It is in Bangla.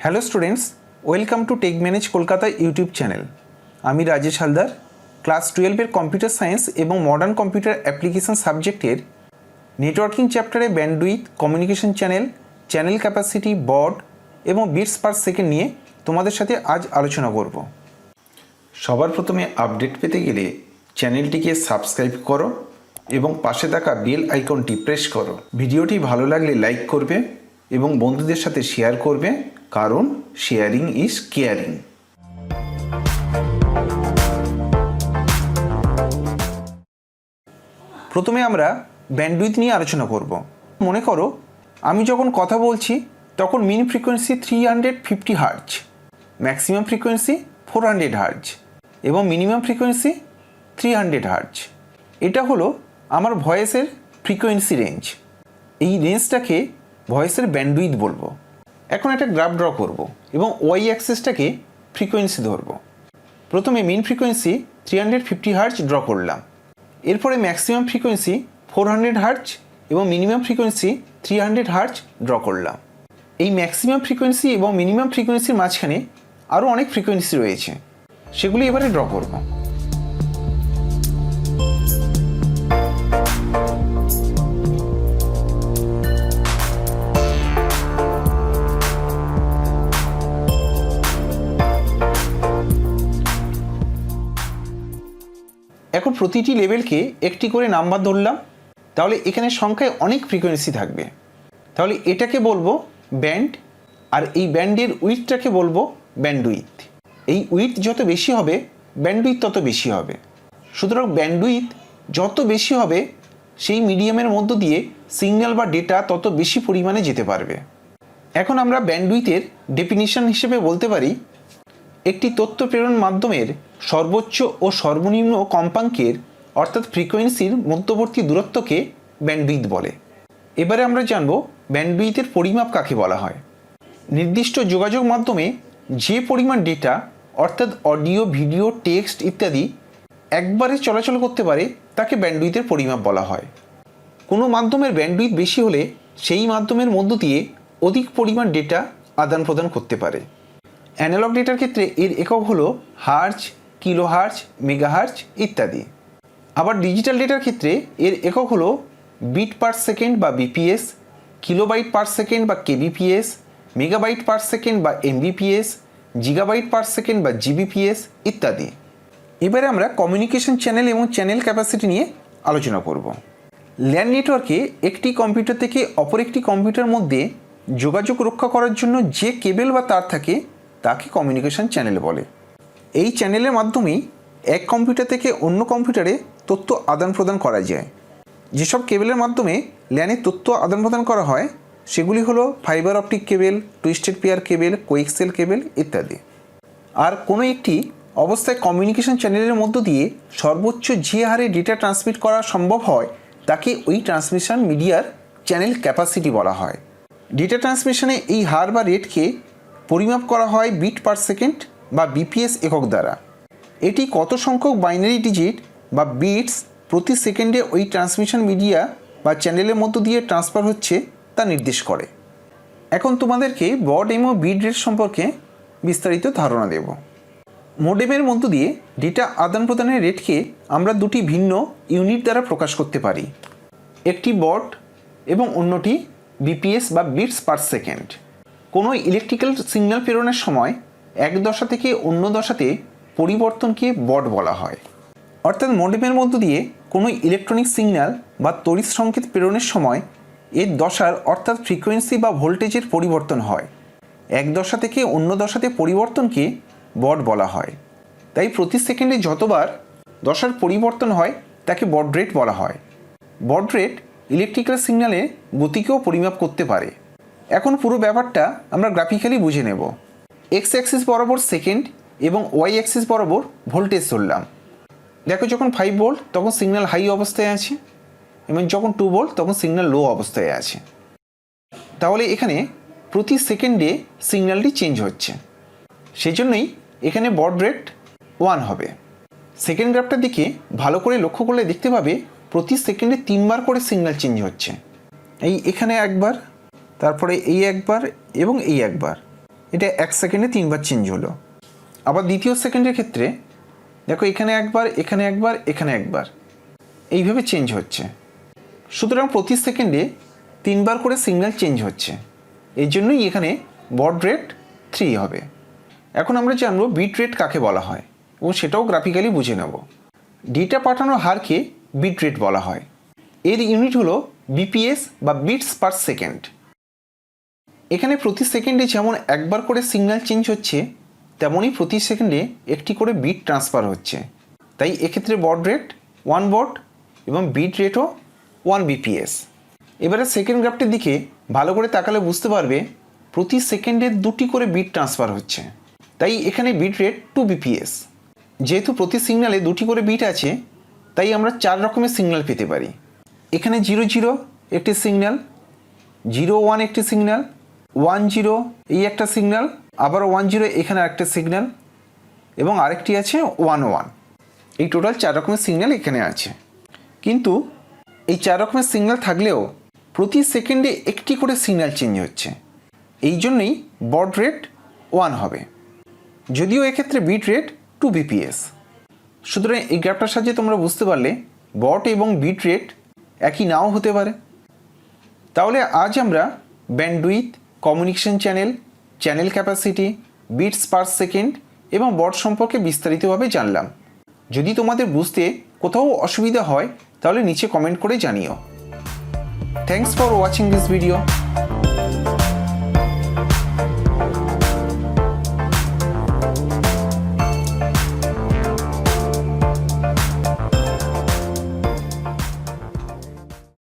Hello students, welcome to tech manage Kolkata YouTube channel. আমি রাজেশ হালদার, ক্লাস 12-এর কম্পিউটার সায়েন্স এবং মডার্ন কম্পিউটার অ্যাপ্লিকেশন সাবজেক্টের নেটওয়ার্কিং চ্যাপ্টারে bandwidth, communication channel, channel capacity, baud এবং বিটস পার সেকেন্ড নিয়ে তোমাদের সাথে আজ আলোচনা করব। সবার প্রথমে আপডেট পেতে গেলে চ্যানেলটিকে সাবস্ক্রাইব করো এবং পাশে থাকা বেল আইকনটি প্রেস করো। ভিডিওটি ভালো লাগলে লাইক করবে এবং বন্ধুদের সাথে শেয়ার করবে, কারণ শেয়ারিং ইজ কেয়ারিং। প্রথমে আমরা ব্যান্ডউইথ নিয়ে আলোচনা করব। মনে করো আমি যখন কথা বলছি তখন mean frequency 350 hertz, maximum frequency 400 hertz এবং মিনিমাম ফ্রিকোয়েন্সি 300 হার্জ। এটা হলো আমার ভয়েসের ফ্রিকোয়েন্সি রেঞ্জ। এই রেঞ্জটাকে ভয়েসের ব্যান্ডউইথ বলবো। এখন একটা গ্রাফ ড্র করব এবং ওয়াই অ্যাক্সিসটাকে ফ্রিকোয়েন্সি ধরব। প্রথমে মিন ফ্রিকোয়েন্সি 350 হার্জ ড্র করলাম, এরপরে ম্যাক্সিমাম ফ্রিকোয়েন্সি 400 হার্জ এবং মিনিমাম ফ্রিকোয়েন্সি 300 হার্জ ড্র করলাম। এই ম্যাক্সিমাম ফ্রিকোয়েন্সি এবং মিনিমাম ফ্রিকোয়েন্সির মাঝখানে আরও অনেক ফ্রিকোয়েন্সি রয়েছে, সেগুলি এবারে ড্র করব। এখন প্রতিটি লেভেলকে একটি করে নাম্বার ধরলাম, তাহলে এখানে সংখ্যায় অনেক ফ্রিকোয়েন্সি থাকবে। তাহলে এটাকে বলবো ব্যান্ড, আর এই ব্যান্ডের উইথটাকে বলবো ব্যান্ডউইথ। এই উইথ যত বেশি হবে ব্যান্ডউইথ তত বেশি হবে। সুতরাং ব্যান্ডউইথ যত বেশি হবে সেই মিডিয়ামের মধ্য দিয়ে সিগন্যাল বা ডেটা তত বেশি পরিমাণে যেতে পারবে। এখন আমরা ব্যান্ডউইথের ডেফিনিশন হিসেবে বলতে পারি, একটি তথ্য প্রেরণ মাধ্যমের সর্বোচ্চ ও সর্বনিম্ন কম্পাঙ্কের অর্থাৎ ফ্রিকোয়েন্সির মধ্যবর্তী দূরত্বকে ব্যান্ডউইথ বলে। এবারে আমরা জানব ব্যান্ডউইথের পরিমাপ কাকে বলা হয়। নির্দিষ্ট যোগাযোগ মাধ্যমে যে পরিমাণ ডেটা অর্থাৎ অডিও, ভিডিও, টেক্সট ইত্যাদি একবারে চলাচল করতে পারে তাকে ব্যান্ডউইথের পরিমাপ বলা হয়। কোনো মাধ্যমের ব্যান্ডউইথ বেশি হলে সেই মাধ্যমের মধ্য দিয়ে অধিক পরিমাণ ডেটা আদান প্রদান করতে পারে। অ্যানালগ ডেটার ক্ষেত্রে এর একক হলো হার্জ, কিলোহার্জ, মেগাহার্জ ইত্যাদি। আবার ডিজিটাল ডেটার ক্ষেত্রে এর একক হলো বিট পার সেকেন্ড বা বিপিএস, কিলোবাইট পার সেকেন্ড বা কেবিপিএস, মেগাবাইট পার সেকেন্ড বা এমবিপিএস, জিগাবাইট পার সেকেন্ড বা জিবিপিএস ইত্যাদি। এবারে আমরা কমিউনিকেশন চ্যানেল এবং চ্যানেল ক্যাপাসিটি নিয়ে আলোচনা করব। ল্যান নেটওয়ার্কে একটি কম্পিউটার থেকে অপর একটি কম্পিউটার মধ্যে যোগাযোগ রক্ষা করার জন্য যে কেবল বা তার থাকে তাকে কমিউনিকেশন চ্যানেল বলে। এই চ্যানেলের মাধ্যমেই এক কম্পিউটার থেকে অন্য কম্পিউটারে তথ্য আদান প্রদান করা যায়। যেসব কেবলের মাধ্যমে ল্যানে তথ্য আদান প্রদান করা হয় সেগুলি হলো fibre optic cable, twisted pair cable, coaxial cable ইত্যাদি। আর কোনো একটি অবস্থায় কমিউনিকেশন চ্যানেলের মধ্য দিয়ে সর্বোচ্চ যে হারে ডেটা ট্রান্সমিট করা সম্ভব হয় তাকে ওই ট্রান্সমিশন মিডিয়ার চ্যানেল ক্যাপাসিটি বলা হয়। ডেটা ট্রান্সমিশনে এই হার বা রেটকে পরিমাপ করা হয় বিট পার সেকেন্ড বা বিপিএস একক দ্বারা। এটি কত সংখ্যক বাইনারি ডিজিট বা বিটস প্রতি সেকেন্ডে ওই ট্রান্সমিশন মিডিয়া বা চ্যানেলের মধ্য দিয়ে ট্রান্সফার হচ্ছে তা নির্দেশ করে। এখন তোমাদেরকে বড এবং বিট রেট সম্পর্কে বিস্তারিত ধারণা দেব। মোডেমের মধ্য দিয়ে ডেটা আদান প্রদানের রেটকে আমরা দুটি ভিন্ন ইউনিট দ্বারা প্রকাশ করতে পারি, একটি বড এবং অন্যটি বিপিএস বা বিটস পার সেকেন্ড। কোনো ইলেকট্রিক্যাল সিগন্যাল প্রেরণের সময় এক দশা থেকে অন্য দশাতে পরিবর্তনকে বড বলা হয়। অর্থাৎ মোডেমের মধ্য দিয়ে কোনো ইলেকট্রনিক সিগন্যাল বা তড়িৎ সংকেত প্রেরণের সময় এর দশার অর্থাৎ ফ্রিকোয়েন্সি বা ভোল্টেজের পরিবর্তন হয়। এক দশা থেকে অন্য দশাতে পরিবর্তনকে বড বলা হয়। তাই প্রতি সেকেন্ডে যতবার দশার পরিবর্তন হয় তাকে বড রেট বলা হয়। বড রেট ইলেকট্রিক্যাল সিগন্যালের গতিকেও পরিমাপ করতে পারে। এখন পুরো ব্যাপারটা আমরা গ্রাফিক্যালি বুঝে নেব। এক্স অ্যাক্সিস বরাবর সেকেন্ড এবং ওয়াই অ্যাক্সিস বরাবর ভোল্টেজ ধরলাম। দেখো যখন 5 ভোল্ট তখন সিগন্যাল হাই অবস্থায় আছে এবং যখন 2 ভোল্ট তখন সিগন্যাল লো অবস্থায় আছে। তাহলে এখানে প্রতি সেকেন্ডে সিগন্যালটি চেঞ্জ হচ্ছে, সেজন্যই এখানে বড রেট 1 হবে। সেকেন্ড গ্রাফটার দিকে ভালো করে লক্ষ্য করলে দেখতে পাবে প্রতি সেকেন্ডে 3 বার করে সিগন্যাল চেঞ্জ হচ্ছে। এই এখানে একবার, তারপরে এই একবার এবং এই একবার। এটা 1 সেকেন্ডে 3 বার চেঞ্জ হলো। আবার দ্বিতীয় সেকেন্ডের ক্ষেত্রে দেখো এখানে একবার, এখানে একবার, এখানে একবার, এইভাবে চেঞ্জ হচ্ছে। সুতরাং প্রতি সেকেন্ডে 3 বার করে সিগন্যাল চেঞ্জ হচ্ছে, এই জন্যই এখানে বড রেট 3 হবে। এখন আমরা জানবো বিট রেট কাকে বলা হয় এবং সেটাও গ্রাফিক্যালি বুঝে নেব। ডেটা পাঠানোর হারকে বিট রেট বলা হয়। এর ইউনিট হলো বিপিএস বা বিটস পার সেকেন্ড। এখানে প্রতি সেকেন্ডে যেমন একবার করে সিগন্যাল চেঞ্জ হচ্ছে, তেমনই প্রতি সেকেন্ডে একটি করে বিট ট্রান্সফার হচ্ছে। তাই এক্ষেত্রে বড রেট 1 বড এবং বিট রেটও 1 বিপিএস। এবারে সেকেন্ড গ্রাফটির দিকে ভালো করে তাকালে বুঝতে পারবে প্রতি সেকেন্ডে 2টি করে বিট ট্রান্সফার হচ্ছে, তাই এখানে বিট রেট 2 বিপিএস। যেহেতু প্রতি সিগন্যালে 2টি করে বিট আছে, তাই আমরা 4 রকমের সিগন্যাল পেতে পারি। এখানে 00 একটি সিগন্যাল, 01 একটি সিগন্যাল, 10 এই একটা সিগন্যাল, আবার 10 এখানে আরেকটা সিগন্যাল এবং আরেকটি আছে 11। এই টোটাল 4 রকমের সিগন্যাল এখানে আছে। কিন্তু এই 4 রকমের সিগন্যাল থাকলেও প্রতি সেকেন্ডে একটি করে সিগন্যাল চেঞ্জ হচ্ছে, এই জন্যই বড রেট 1 হবে, যদিও এক্ষেত্রে বিট রেট 2 বিপিএস। সুতরাং এই গ্রাফটার সাহায্যে তোমরা বুঝতে পারলে বড এবং বিট রেট একই নাও হতে পারে। তাহলে আজ আমরা bandwidth, communication channel, channel capacity, bits per second এবং বড সম্পর্কে বিস্তারিতভাবে জানলাম। যদি তোমাদের বুঝতে কোথাও অসুবিধা হয় তাহলে নিচে কমেন্ট করে জানিও। Thanks for watching this video.